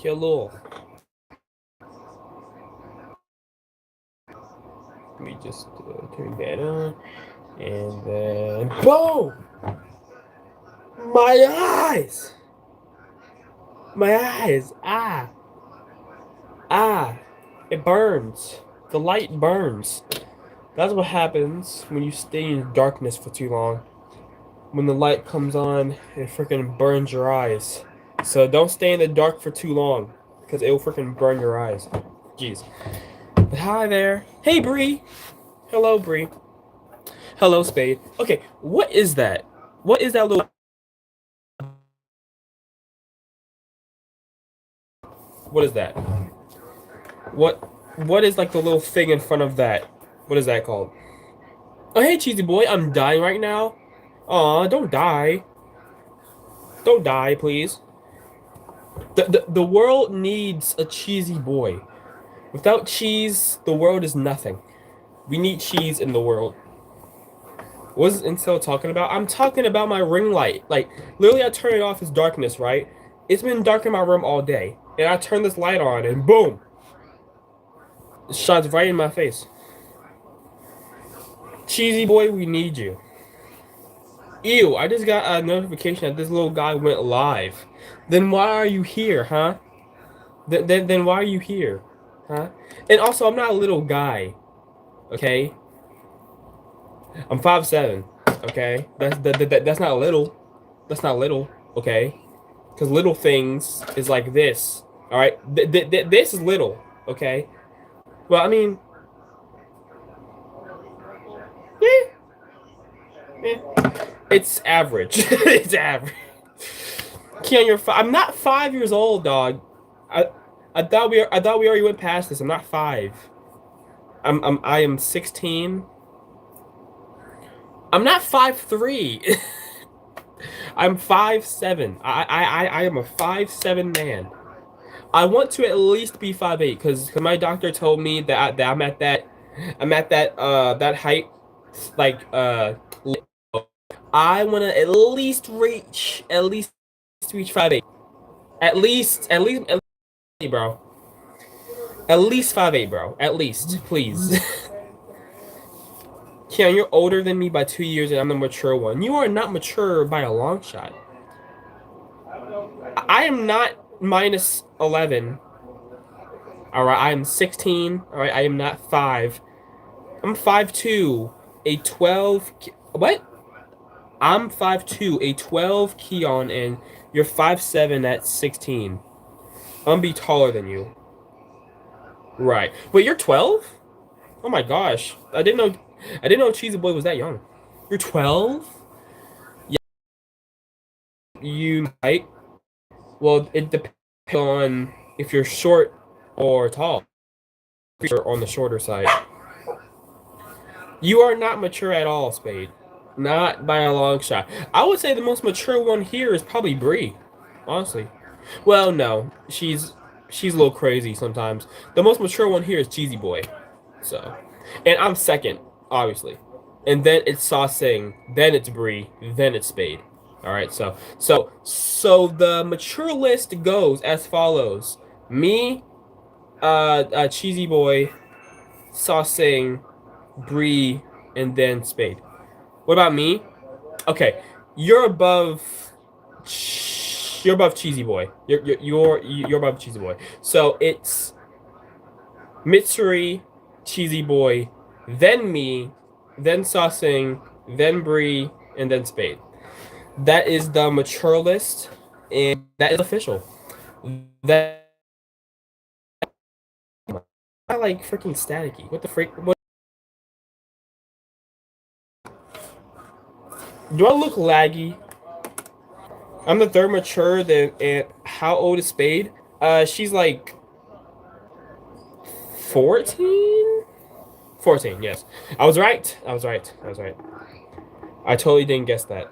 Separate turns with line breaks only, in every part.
Hello. Let me just turn that on. And then, boom! My eyes! My eyes! Ah! Ah! It burns. The light burns. That's what happens when you stay in darkness for too long. When the light comes on, it freaking burns your eyes. So don't stay in the dark for too long, because it will freaking burn your eyes. Jeez. But hi there. Hey, Bree. Hello, Bree. Hello, Spade. Okay, what is that? What is that little... What is that? What what is like the little thing in front of that? What is that called? Oh, hey, cheesy boy. I'm dying right now. Aw, don't die. Don't die, please. The world needs a cheesy boy. Without cheese, the world is nothing. We need cheese in the world. What is Incel talking about? I'm talking about my ring light. Like, literally, I turn it off as darkness, right? It's been dark in my room all day. And I turn this light on, and boom! It shines right in my face. Cheesy boy, we need you. Ew, I just got a notification that this little guy went live. Then why are you here, huh? Then why are you here? Huh? And also, I'm not a little guy, okay? I'm 5'7", okay? That's not little. That's not little, okay? Because little things is like this, all right? This is little, okay? Well, I mean, yeah, yeah. It's average. It's average. Keon, you're I'm not 5 years old, dog. I I thought we already went past this. I'm not 5. I am 16. I'm not 5'3". I'm 5'7". I am a 5'7" man. I want to at least be 5'8", because my doctor told me that I'm at that height, like I want to at least reach 5'8". At least, bro. At least 5'8", bro. At least, please. Keon, you're older than me by 2 years, and I'm the mature one. You are not mature by a long shot. I am not minus 11. All right, I am 16. All right, I am not 5. I'm 5'2", a 12. What? I'm 5'2", a 12 Keon, and you're 5'7" at 16. I'm gonna be taller than you. Right. Wait, you're 12? Oh my gosh. I didn't know Cheesy Boy was that young. You're 12? Yeah, you might. Well, it depends on if you're short or tall. If you're on the shorter side. You are not mature at all, Spade. Not by a long shot. I would say the most mature one here is probably Bree. Honestly. Well, no. She's a little crazy sometimes. The most mature one here is Cheesy Boy. So, and I'm second, obviously. And then it's Saw Sing, then it's Bree, then it's Spade. All right, so the mature list goes as follows: me, Cheesy Boy, Saw Sing, Bree, and then Spade. What about me? Okay, you're above. You're above Cheesy Boy. You're above Cheesy Boy. So it's Mitsuri, Cheesy Boy, then me, then Saucing, then Bree, and then Spade. That is the mature list, and that is official. That I like freaking staticky. What the freak? What? Do I look laggy? I'm the third mature. Then, and how old is Spade? She's like 14. 14. Yes, I was right. I was right. I was right. I totally didn't guess that.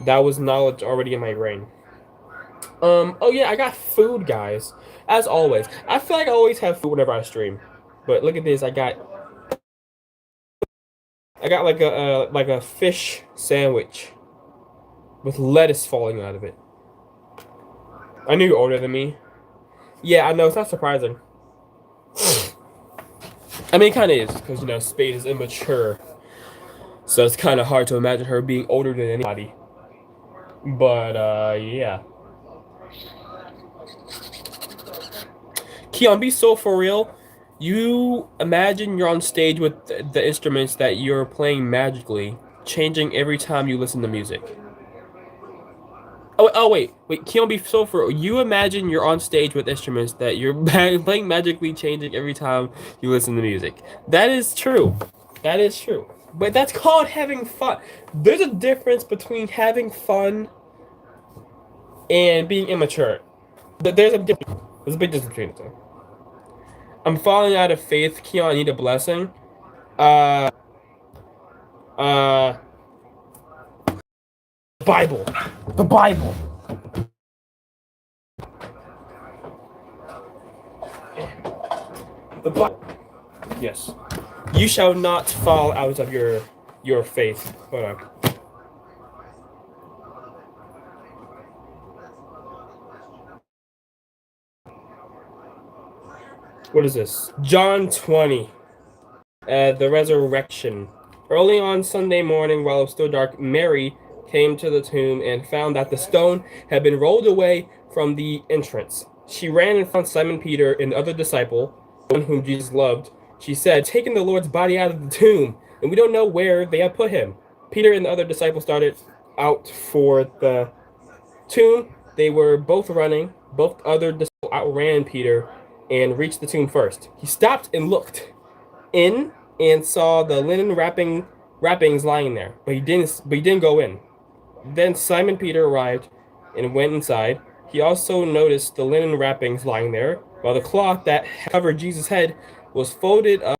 That was knowledge already in my brain. Oh yeah, I got food, guys. As always, I feel like I always have food whenever I stream. But look at this, I got like a fish sandwich with lettuce falling out of it. I knew you're older than me. Yeah, I know it's not surprising. I mean, it kind of is because Spade is immature, so it's kind of hard to imagine her being older than anybody. But yeah, Keon, be so for real. You imagine you're on stage with the instruments that you're playing magically, changing every time you listen to music. Wait, Keon, be so for real. You imagine you're on stage with instruments that you're playing magically, changing every time you listen to music. That is true. That is true. But that's called having fun. There's a difference between having fun and being immature. There's a difference. There's a big difference between the two. I'm falling out of faith, Keon. I need a blessing. Uh, uh, Bible. The Bible. The Bible. Yes. You shall not fall out of your faith. Hold on. What is this? John 20. The resurrection. Early on Sunday morning, while it was still dark, Mary came to the tomb and found that the stone had been rolled away from the entrance. She ran and found Simon Peter and the other disciple, the one whom Jesus loved. She said, "Taking the Lord's body out of the tomb, and we don't know where they have put him." Peter and the other disciple started out for the tomb. They were both running. Both other disciples outran Peter and reached the tomb first. He stopped and looked in and saw the linen wrappings lying there, but he didn't go in. Then Simon Peter arrived and went inside. He also noticed the linen wrappings lying there, while the cloth that covered Jesus' head was folded up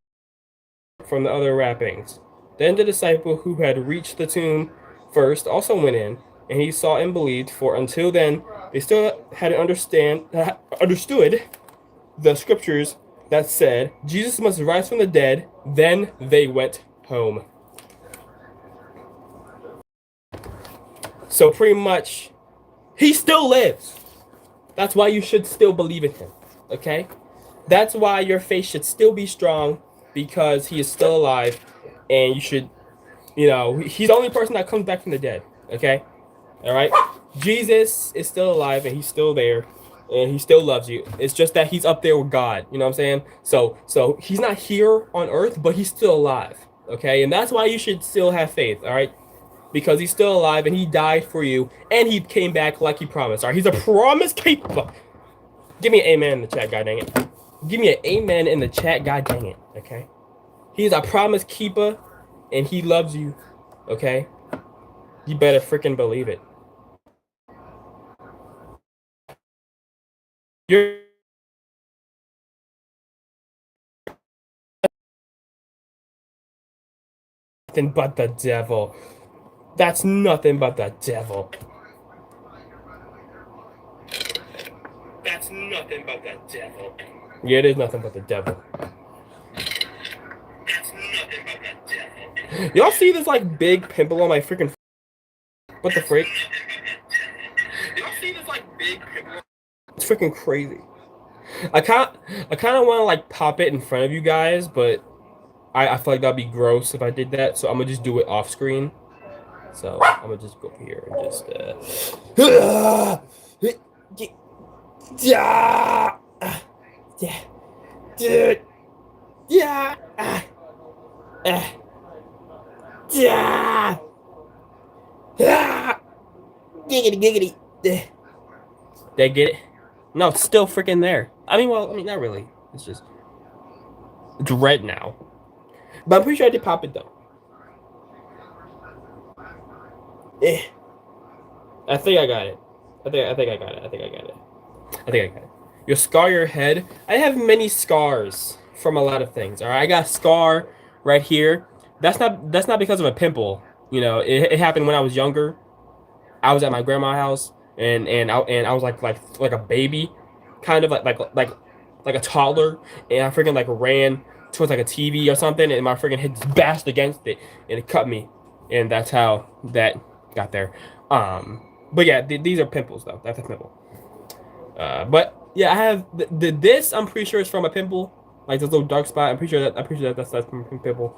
from the other wrappings. Then the disciple who had reached the tomb first also went in, and he saw and believed, for until then they still hadn't understood the scriptures that said Jesus must rise from the dead. Then they went home. So pretty much, he still lives. That's why you should still believe in him. Okay? That's why your faith should still be strong because he is still alive, and you should, he's the only person that comes back from the dead. Okay? All right? Jesus is still alive and he's still there and he still loves you. It's just that he's up there with God. You know what I'm saying? So he's not here on earth, but he's still alive. Okay? And that's why you should still have faith, all right? Because he's still alive and he died for you and he came back like he promised. All right? He's a promise keeper. Give me an amen in the chat, god dang it. Give me an amen in the chat, god dang it. Okay? He's a promise keeper and he loves you. Okay? You better freaking believe it. You're nothing but the devil. That's nothing but the devil. That's nothing but the devil. Yeah, it is nothing but the devil. That's nothing but the devil. Y'all see this like big pimple on my freaking? What the freak? Y'all see this like big pimple? It's freaking crazy. I kind of want to like pop it in front of you guys, but I feel like that'd be gross if I did that. So I'm gonna just do it off screen. So I'm gonna just go over here and just yeah, yeah, dude, yeah, yeah, giggity, giggity. Did I get it? No, it's still freaking there. I mean, not really. It's red now. But I'm pretty sure I did pop it though. Eh. I think I got it. I think I got it. I think I got it. I think I got it. You scar your head. I have many scars from a lot of things. All right, I got a scar right here. That's not because of a pimple. It happened when I was younger. I was at my grandma's house, and I was like a baby, kind of like a toddler, and I freaking like ran towards like a TV or something, and my freaking head just bashed against it, and it cut me, and that's how that got there. But yeah, these are pimples though. That's a pimple. But Yeah, I have this. I'm pretty sure it's from a pimple, like this little dark spot. I'm pretty sure that's from a pimple.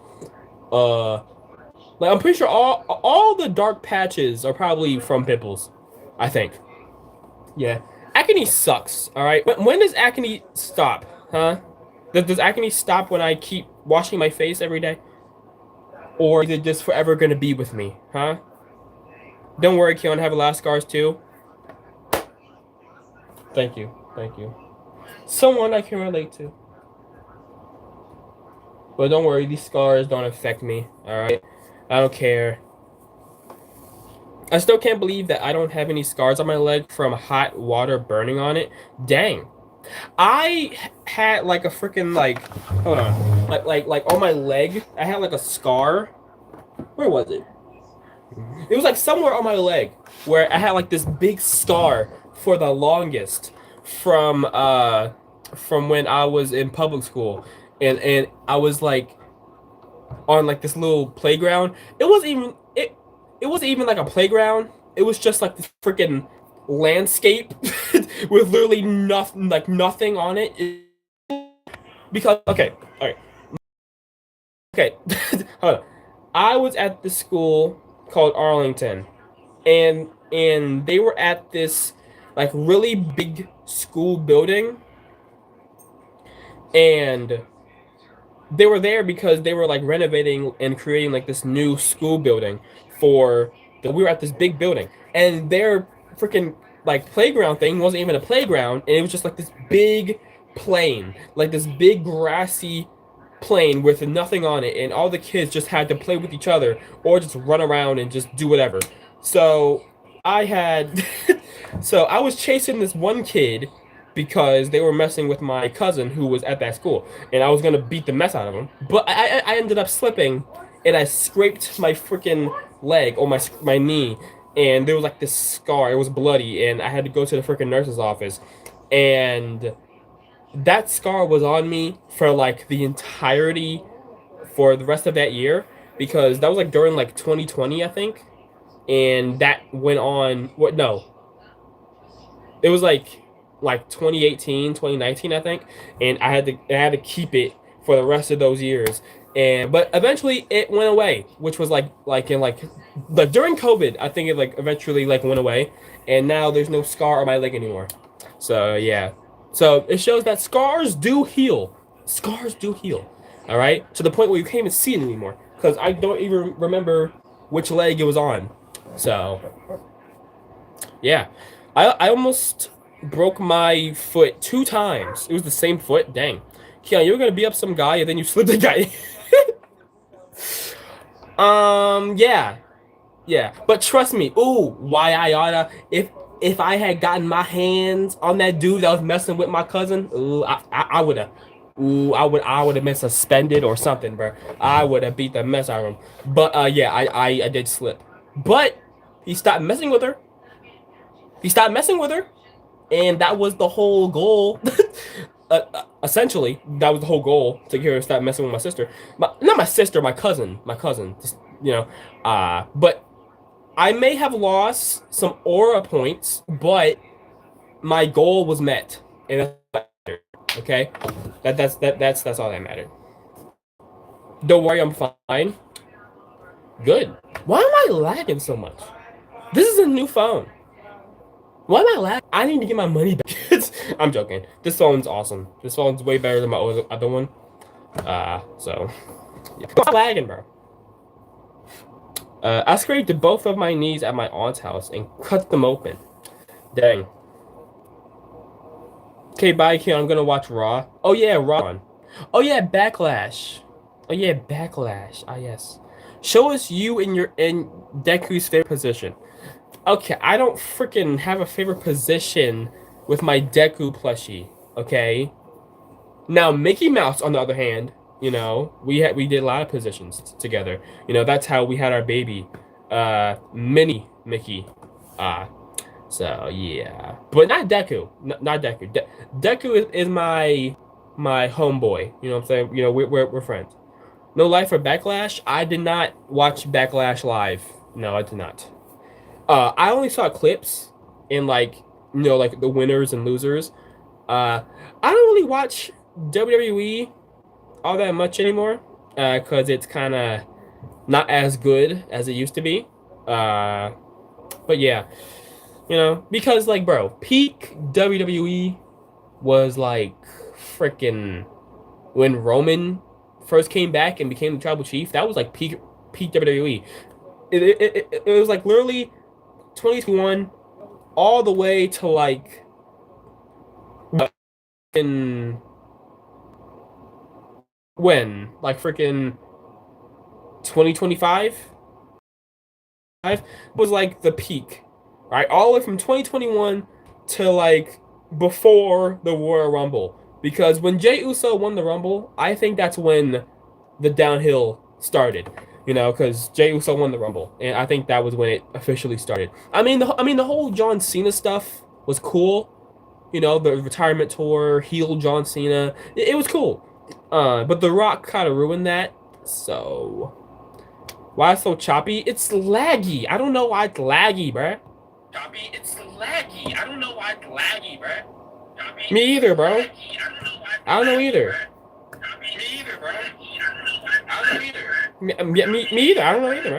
Uh, like I'm pretty sure all the dark patches are probably from pimples. I think. Yeah, acne sucks. All right, when does acne stop? Huh? Does acne stop when I keep washing my face every day, or is it just forever gonna be with me? Huh? Don't worry, Keon. I have a lot of scars too. Thank you. Thank you. Someone I can relate to. But don't worry, these scars don't affect me. Alright? I don't care. I still can't believe that I don't have any scars on my leg from hot water burning on it. Dang. I had like a freaking like hold on. Like on my leg, I had like a scar. Where was it? It was like somewhere on my leg where I had like this big scar for the longest from when I was in public school. And I was like on like this little playground. It wasn't even like a playground. It was just like this freaking landscape with literally nothing like nothing on it. Because okay, all right, okay, hold on. I was at the school called Arlington, and they were at this like really big school building, and they were there because they were like renovating and creating like this new school building for we were at this big building, and their freaking like playground thing wasn't even a playground, and it was just like this big plain, like this big grassy plain with nothing on it, and all the kids just had to play with each other or just run around and just do whatever. So I had so I was chasing this one kid because they were messing with my cousin who was at that school, and I was gonna beat the mess out of him. But I ended up slipping, and I scraped my freaking leg or my knee, and there was like this scar. It was bloody, and I had to go to the freaking nurse's office, and that scar was on me for like the entirety for the rest of that year because that was like during like 2020, I think, and that went on. What? No, it was like 2018, 2019, I think, and I had to keep it for the rest of those years. And but eventually it went away, which was like in like during COVID, I think it like eventually like went away, and now there's no scar on my leg anymore. So yeah, so it shows that scars do heal. Scars do heal. All right, to the point where you can't even see it anymore because I don't even remember which leg it was on. So yeah, I almost broke my foot 2 times. It was the same foot. Dang, Keon, you were gonna beat up some guy and then you slipped the guy. Yeah, yeah. But trust me. Ooh, why I oughta if I had gotten my hands on that dude that was messing with my cousin. Ooh, I would have. Ooh, I would have been suspended or something, bro. I would have beat the mess out of him. But yeah, I did slip. But he stopped messing with her. He stopped messing with her, and that was the whole goal. Essentially, that was the whole goal to get her to stop messing with my sister. Not my sister, my cousin. My cousin. Just, you know. But I may have lost some aura points, but my goal was met, and that's what mattered. Okay, that's all that mattered. Don't worry, I'm fine. Good. Why am I lagging so much? This is a new phone. Why am I lagging? I need to get my money back. I'm joking. This phone's awesome. This phone's way better than my other one. So yeah. I'm lagging, bro. I scraped both of my knees at my aunt's house and cut them open. Dang. Okay, bye, Keon. I'm gonna watch Raw. Oh yeah, Raw. Oh yeah, Backlash. Oh yeah, Backlash. Ah yes. Show us you in Deku's favorite position. Okay, I don't freaking have a favorite position with my Deku plushie. Okay. Now Mickey Mouse, on the other hand, we did a lot of positions together. That's how we had our baby, mini Mickey. Uh, so yeah, but not Deku, not Deku. Deku is my homeboy. You know what I'm saying? We're friends. No Life for Backlash. I did not watch Backlash live. No, I did not. I only saw clips and like like the winners and losers. I don't really watch WWE all that much anymore, because it's kind of not as good as it used to be. Uh, but yeah, because like, bro, peak WWE was like freaking when Roman first came back and became the tribal chief. That was like peak WWE. It was like literally 2021 all the way to like in when like freaking 2025 was like the peak, right? All the way from 2021 to like before the Royal Rumble. Because when Jey Uso won the Rumble, I think that's when the downhill started. Because Jey Uso won the Rumble, and I think that was when it officially started. I mean, the whole John Cena stuff was cool. The retirement tour, heel John Cena, it was cool. But The Rock kind of ruined that. So why it's so choppy? It's laggy. I don't know why it's laggy, bruh. Choppy, it's laggy. I don't know why it's laggy, bruh. Choppy, me either, bro. I don't know either. Me either, bro. I don't know either. Me either. I don't know either,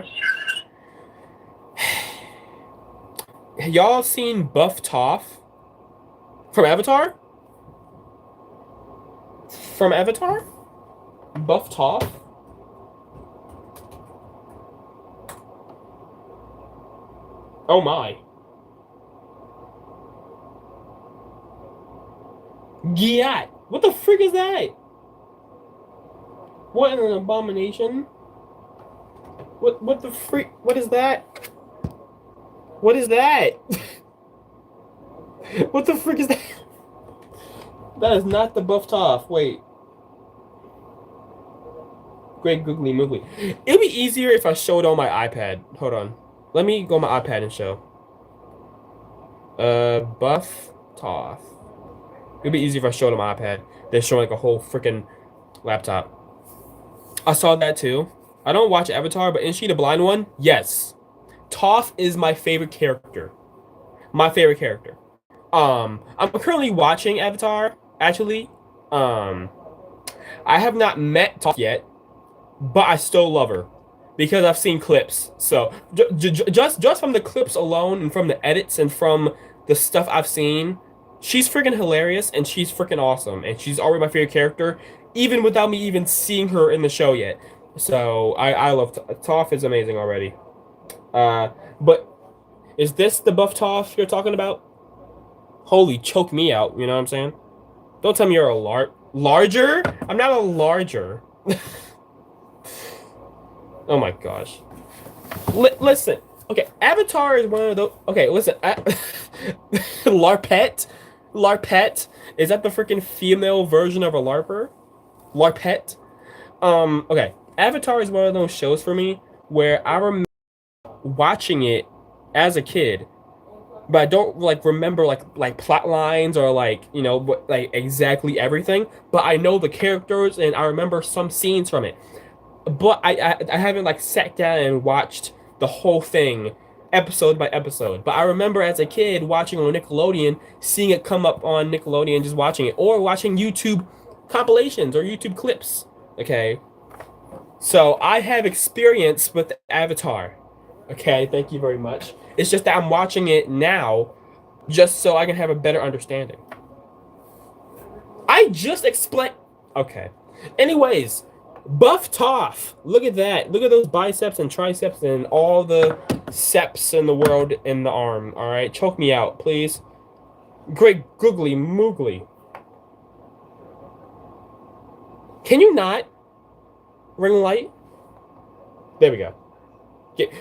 bro. Y'all seen Buff Toph from Avatar? From Avatar? Buff Toph? Oh my. Giat. What the frick is that? What an abomination. What the freak? What is that? What is that? What the frick is that? That is not the Buff Toph. Wait. Great googly moogly. It'd be easier if I showed on my iPad. Hold on. Let me go on my iPad and show. Buff Toph. It'd be easier if I showed on my iPad than showing like a whole freaking laptop. I saw that too. I don't watch Avatar, but is she the blind one? Yes. Toph is my favorite character. My favorite character. I'm currently watching Avatar, actually. I have not met Toph yet, but I still love her because I've seen clips. So just from the clips alone and from the edits and from the stuff I've seen, she's freaking hilarious and she's freaking awesome and she's already my favorite character, even without me even seeing her in the show yet. So I love Toph is amazing already. But is this the Buff Toph you're talking about? Holy, choke me out. You know what I'm saying? Don't tell me you're a larger. I'm not a larger. Oh my gosh. Listen. Okay, Avatar is one of those. Okay, listen. Larpet. Larpet. Is that the freaking female version of a larper? Larpet. Okay. Avatar is one of those shows for me where I remember watching it as a kid, but I don't like remember like plot lines or like like exactly everything. But I know the characters and I remember some scenes from it. But I haven't like sat down and watched the whole thing episode by episode. But I remember as a kid watching on Nickelodeon, seeing it come up on Nickelodeon, just watching it, or watching YouTube compilations or YouTube clips. Okay, so I have experience with Avatar. Okay, thank you very much. It's just that I'm watching it now just so I can have a better understanding. I just explained. Okay. Anyways, Buff Toph. Look at that. Look at those biceps and triceps and all the seps in the world in the arm. All right, choke me out, please. Great googly moogly. Can you not? Ring light. There we go. Get.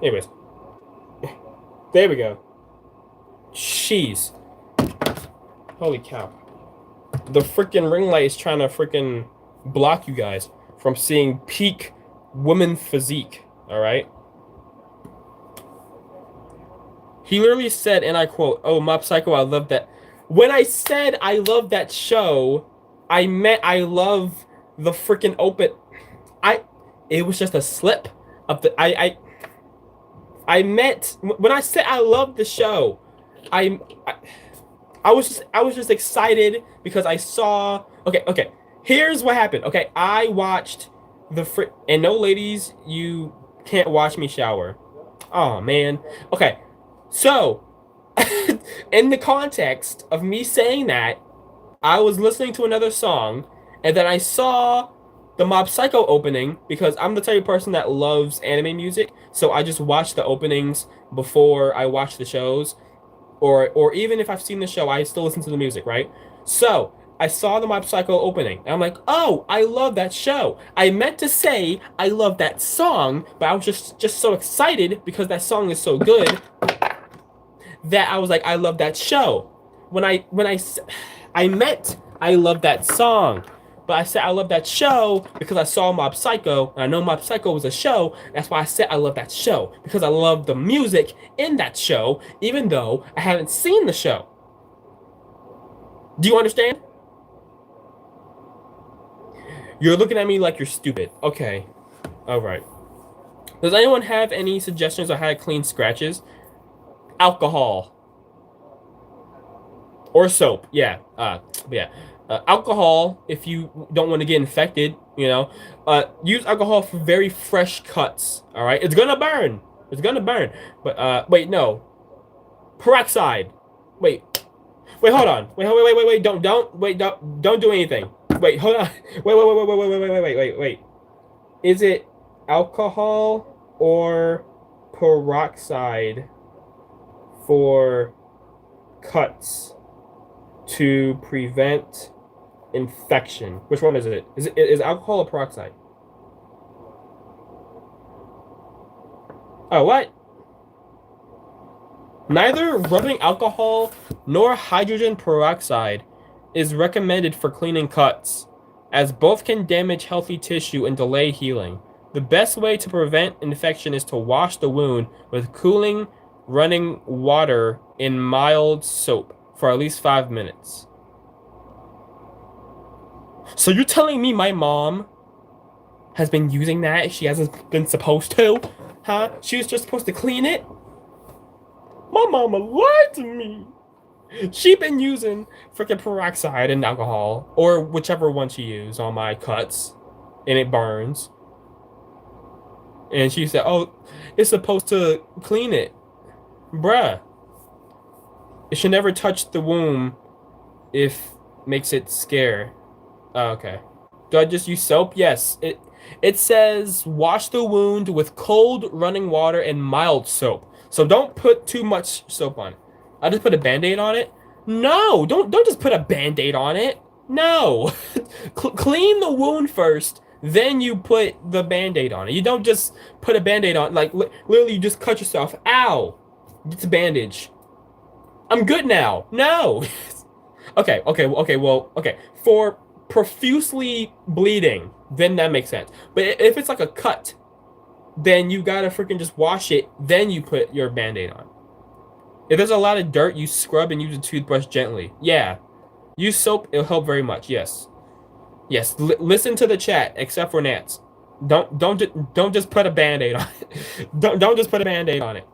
Anyways. There we go. Jeez. Holy cow. The freaking ring light is trying to freaking block you guys from seeing peak woman physique. Alright? He literally said, and I quote, "Oh, Mob Psycho, I love that." When I said I love that show, I meant I love the freaking open. It was just a slip of the. I meant when I said I love the show. I, I I was just excited because I saw. Okay. Here's what happened. Okay, I watched and no, ladies, you can't watch me shower. Oh man. Okay, so in the context of me saying that, I was listening to another song, and then I saw the Mob Psycho opening because I'm the type of person that loves anime music. So I just watch the openings before I watch the shows, or even if I've seen the show, I still listen to the music, right? So I saw the Mob Psycho opening, and I'm like, oh, I love that show. I meant to say I love that song, but I was just so excited because that song is so good that I was like, I love that show. I meant I love that song, but I said I love that show because I saw Mob Psycho, and I know Mob Psycho was a show. That's why I said I love that show because I love the music in that show, even though I haven't seen the show. Do you understand? You're looking at me like you're stupid. Okay, all right. Does anyone have any suggestions on how to clean scratches? Alcohol. Or soap, yeah. Yeah. Alcohol, if you don't want to get infected, use alcohol for very fresh cuts. All right, it's gonna burn. It's gonna burn. But wait, no. Peroxide. Wait, hold on. Wait. Don't do anything. Wait, hold on. Wait. Is it alcohol or peroxide for cuts to prevent infection? Which one is it? Is alcohol or peroxide? Oh, what? Neither rubbing alcohol nor hydrogen peroxide is recommended for cleaning cuts, as both can damage healthy tissue and delay healing. The best way to prevent infection is to wash the wound with cooling, running water in mild soap for at least 5 minutes. So you're telling me my mom has been using that? She hasn't been supposed to? Huh? She was just supposed to clean it? My mama lied to me. She been using freaking peroxide and alcohol, or whichever one she used on my cuts, and it burns. And she said, "Oh, it's supposed to clean it, bruh. It should never touch the womb if makes it scare." Oh, okay. Do I just use soap? Yes. It says wash the wound with cold running water and mild soap. So don't put too much soap on it. I just put a band-aid on it. No, don't just put a band-aid on it. No. Clean the wound first, then you put the band-aid on it. You don't just put a band-aid on, like literally you just cut yourself. Ow. It's a bandage. I'm good now. No. Okay. Well, okay. For profusely bleeding, then that makes sense. But if it's like a cut, then you gotta freaking just wash it, then you put your band-aid on. If there's a lot of dirt, you scrub and use a toothbrush gently. Yeah. Use soap, it'll help very much. Yes. Yes. Listen to the chat, except for Nats. Don't just put a band-aid on it. don't just put a band-aid on it.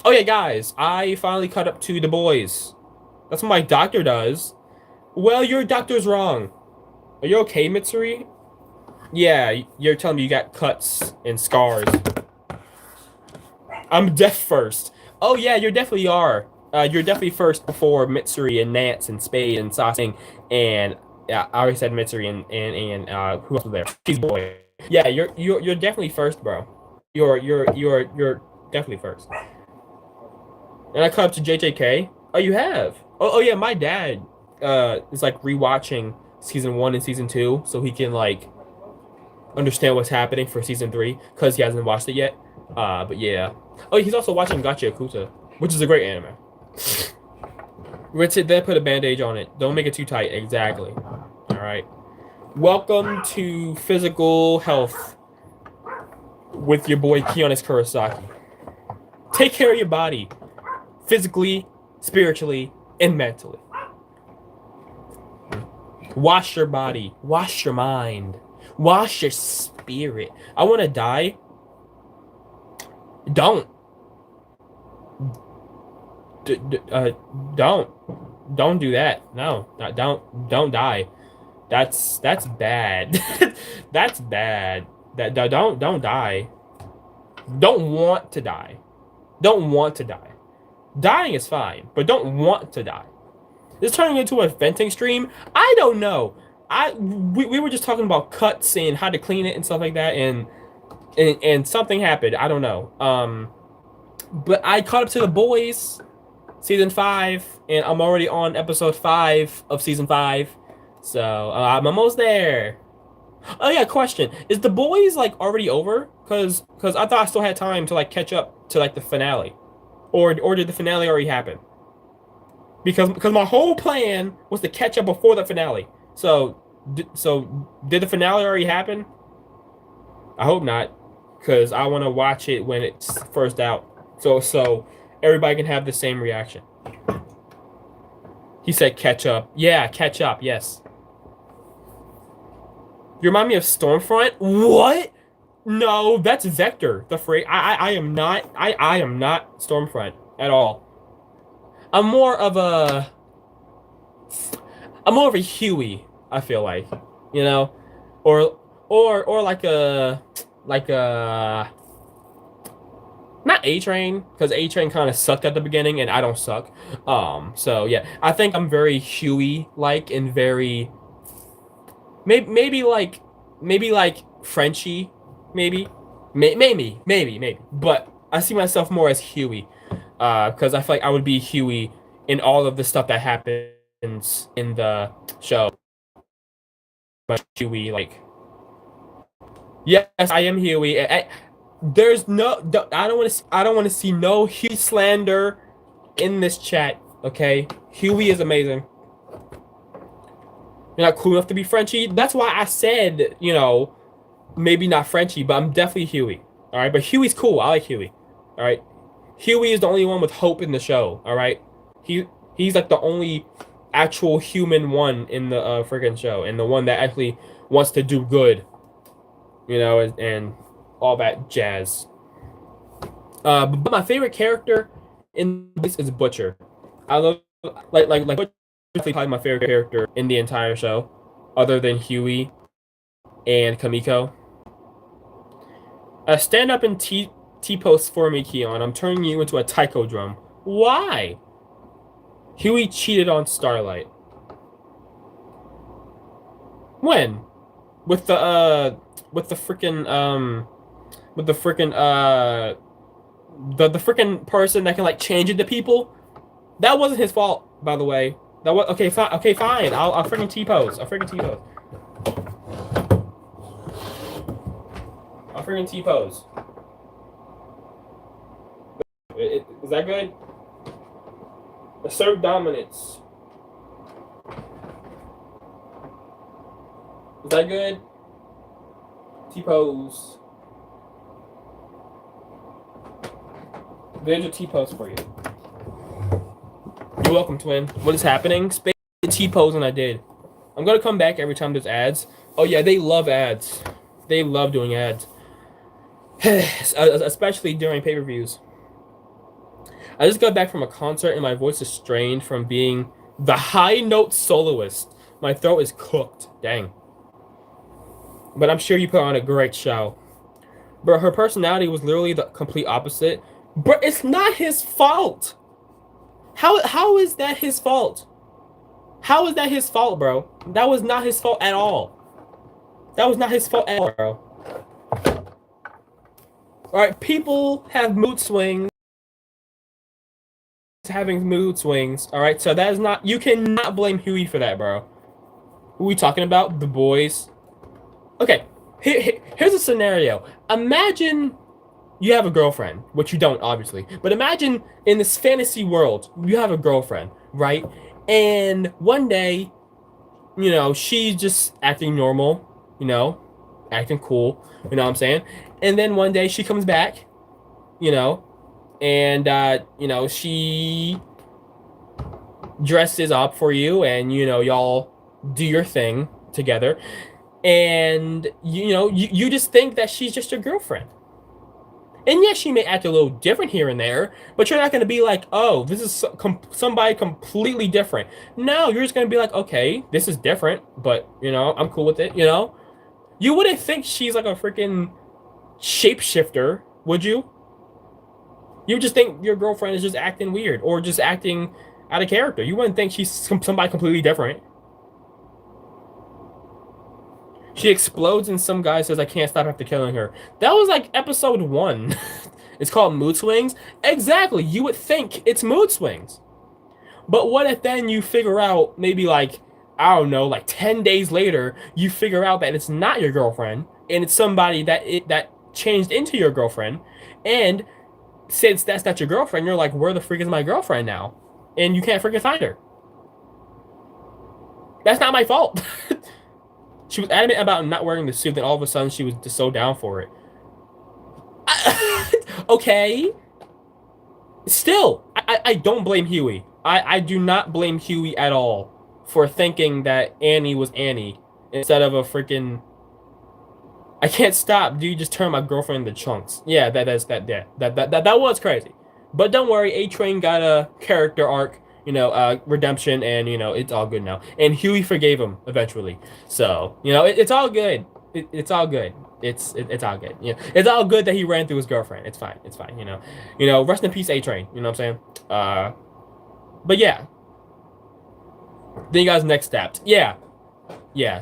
Oh yeah, guys, I finally caught up to The Boys. That's what my doctor does. Well, your doctor's wrong. Are you okay, Mitsuri? Yeah, you're telling me you got cuts and scars. I'm deaf first. Oh yeah, you definitely are. You're definitely first before Mitsuri and Nance and Spade and Sasing and yeah, I already said Mitsuri and who else was there? She's boy. Yeah, you're definitely first, bro. You're definitely first. And I caught up to JJK. Oh, you have? Oh yeah, my dad is like rewatching season 1 and season 2 so he can like understand what's happening for season 3 because he hasn't watched it yet. But yeah. Oh, he's also watching Gacha Yakuza, which is a great anime. Rinse it, then put a bandage on it. Don't make it too tight. Exactly. All right. Welcome to Physical Health with your boy KeonxKurosaki. Take care of your body, physically, spiritually, and mentally. Wash your body. Wash your mind. Wash your spirit. I want to die. Don't. D- d- uh, don't. Don't do that. No, don't die. That's bad. That's bad. Don't die. Don't want to die. Don't want to die. Dying is fine, but don't want to die. This turning into a venting stream. I don't know. We were just talking about cuts and how to clean it and stuff like that, and something happened. I don't know. But I caught up to the boys, season 5, and I'm already on episode 5 of season 5, so I'm almost there. Oh yeah, question: is the boys like already over? Cause I thought I still had time to like catch up to like the finale, or did the finale already happen? Because my whole plan was to catch up before the finale. So did the finale already happen? I hope not, because I want to watch it when it's first out. So everybody can have the same reaction. He said catch up. Yeah, catch up. Yes. You remind me of Stormfront. What? No, that's Vector. The phrase. I am not. I am not Stormfront at all. I'm more of a. I'm more of a Huey. I feel like, you know, or like a not A Train, because A Train kind of sucked at the beginning and I don't suck. So yeah, I think I'm very Huey like and very maybe like Frenchy, maybe, maybe. But I see myself more as Huey, because I feel like I would be Huey in all of the stuff that happens in the show. But Huey, like, yes, I am Huey. There's no, I don't want to see no Huey slander in this chat. Okay, Huey is amazing. You're not cool enough to be Frenchy. That's why I said, maybe not Frenchy, but I'm definitely Huey. All right, but Huey's cool. I like Huey. All right, Huey is the only one with hope in the show. All right, he's like the only actual human one in the friggin' show, and the one that actually wants to do good. And all that jazz. But my favorite character in this is Butcher. I love like Butcher is probably my favorite character in the entire show, other than Huey and Kamiko. Stand up and T-post for me, Keon. I'm turning you into a taiko drum. Why? Huey cheated on Starlight. When? With the freaking the freaking person that can like change into people. That wasn't his fault, by the way. That was okay. Fine. Okay, fine. I'll freaking T-pose. I'll freaking T-pose. I'll freaking T-pose. Is that good? Assert dominance. Is that good? T-pose. There's a T-pose for you. You're welcome, twin. What is happening? Space T-pose, and I did. I'm gonna come back every time there's ads. Oh yeah, they love ads. They love doing ads. Especially during pay-per-views. I just got back from a concert and my voice is strained from being the high note soloist. My throat is cooked. Dang. But I'm sure you put on a great show. But her personality was literally the complete opposite. But it's not his fault. How is that his fault? How is that his fault, bro? That was not his fault at all. That was not his fault at all, bro. Alright, people have mood swings. Having mood swings. Alright, so that is not. You cannot blame Huey for that, bro. Who are we talking about? The boys. Okay, here's a scenario. Imagine you have a girlfriend, which you don't, obviously. But imagine in this fantasy world, you have a girlfriend, right? And one day, she's just acting normal, acting cool, you know what I'm saying? And then one day she comes back, and, she dresses up for you and, y'all do your thing together. and you just think that she's just your girlfriend. And yes, she may act a little different here and there, but you're not going to be like, oh, this is somebody completely different. No, you're just going to be like, okay, this is different, but I'm cool with it. You wouldn't think she's like a freaking shapeshifter, would you? You would just think your girlfriend is just acting weird or just acting out of character. You wouldn't think she's somebody completely different. She explodes and some guy says, I can't stop after killing her. That was like episode 1. It's called Mood Swings. Exactly. You would think it's mood swings. But what if then you figure out, maybe like, I don't know, like 10 days later, you figure out that it's not your girlfriend and it's somebody that changed into your girlfriend. And since that's not your girlfriend, you're like, where the freak is my girlfriend now? And you can't freaking find her. That's not my fault. She was adamant about not wearing the suit, then all of a sudden she was just so down for it. Okay. Still, I don't blame Huey. I do not blame Huey at all for thinking that Annie was Annie instead of a freaking. I can't stop. Do you just turn my girlfriend into chunks? Yeah, that was crazy. But don't worry, A Train got a character arc, redemption, and it's all good now. And Huey forgave him eventually, so it's all good. It's all good. It's all good. It's all good that he ran through his girlfriend. It's fine. It's fine. Rest in peace, A Train. You know what I'm saying? But yeah. Then you guys next stepped. Yeah,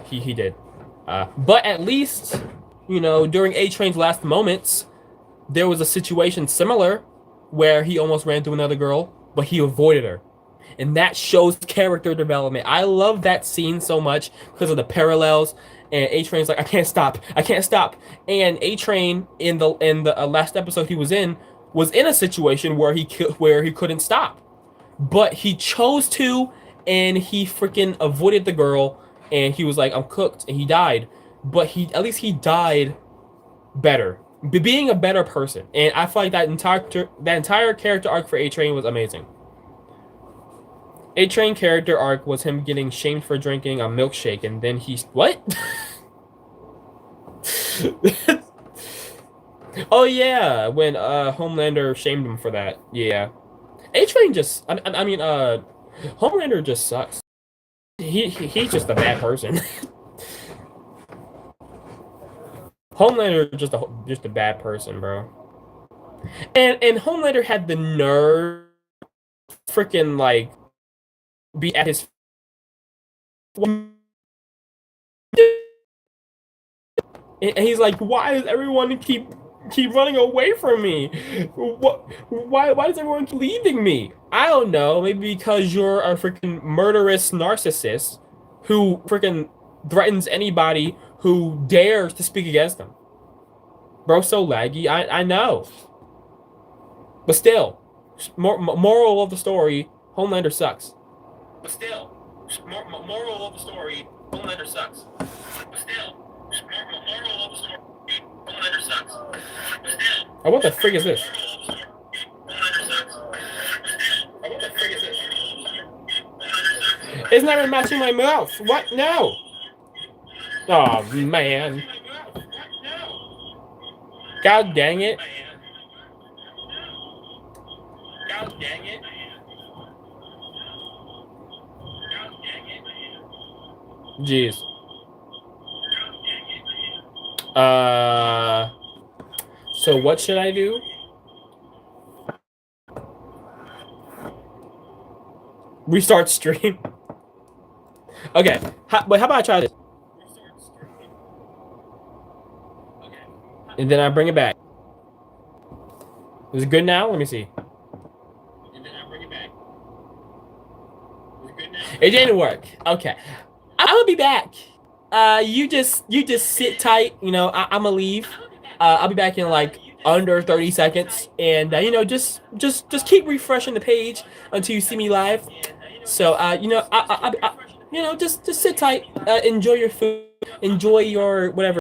he did. But at least during A Train's last moments, there was a situation similar where he almost ran through another girl, but he avoided her. And that shows character development. I love that scene so much because of the parallels. And A Train's like, I can't stop. And A Train in the last episode he was in a situation where he couldn't stop, but he chose to, and he freaking avoided the girl. And he was like, I'm cooked, and he died. But at least he died better, being a better person. And I feel like that entire character arc for A Train was amazing. A Train character arc was him getting shamed for drinking a milkshake, and then what? Oh yeah, when Homelander shamed him for that. Yeah, A Train just. I mean, Homelander just sucks. He's just a bad person. Homelander just a bad person, bro. And Homelander had the nerve, freaking like, be at his. And he's like, why does everyone keep running away from me? Why does everyone keep leaving me? I don't know. Maybe because you're a freaking murderous narcissist who freaking threatens anybody who dares to speak against him. Bro, so laggy. I know. But still, moral of the story, Homelander sucks. But still, moral of the story, Homelander sucks. But still, moral of the story, Homelander sucks. But still. Oh, what the frig is this? It's not even matching my mouth. What? No. Oh, man. God dang it. God dang it. Jeez. So what should I do? Restart stream. Okay. But how about I try this? And then I bring it back. Is it good now? Let me see. And then I bring it back. Is it good now? It didn't work. Okay. I'm gonna be back. You just sit tight. I'm gonna leave. I'll be back in like under 30 seconds, and just keep refreshing the page until you see me live. So just sit tight. Enjoy your food. Enjoy your whatever.